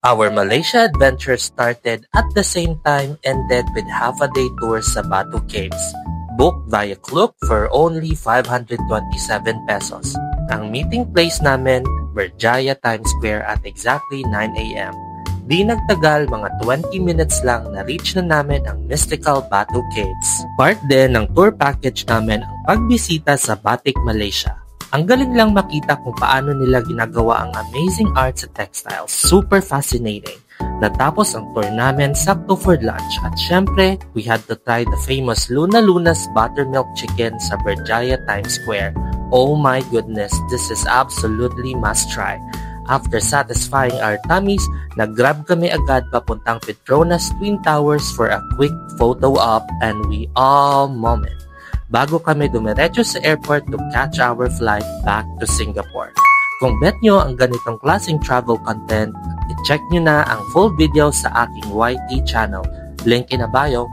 Our Malaysia adventure started at the same time, ended with half-a-day tour sa Batu Caves. Booked via Klook for only 527 pesos. Ang meeting place namin, Berjaya Times Square at exactly 9 a.m. Di nagtagal, mga 20 minutes lang na-reach na namin ang mystical Batu Caves. Part din ng tour package namin ang pagbisita sa Batik, Malaysia. Ang galing lang makita kung paano nila ginagawa ang amazing art sa textiles. Super fascinating. Natapos ang tour namin sakto for lunch at syempre, we had to try the famous Luna Luna's buttermilk chicken sa Berjaya Times Square. Oh my goodness, this is absolutely must try. After satisfying our tummies, nag-grab kami agad papuntang Petronas Twin Towers for a quick photo op and we all moment. Bago kami dumiretso sa airport to catch our flight back to Singapore. Kung bet nyo ang ganitong klaseng travel content, i-check nyo na ang full video sa aking YT channel. Link in a bio.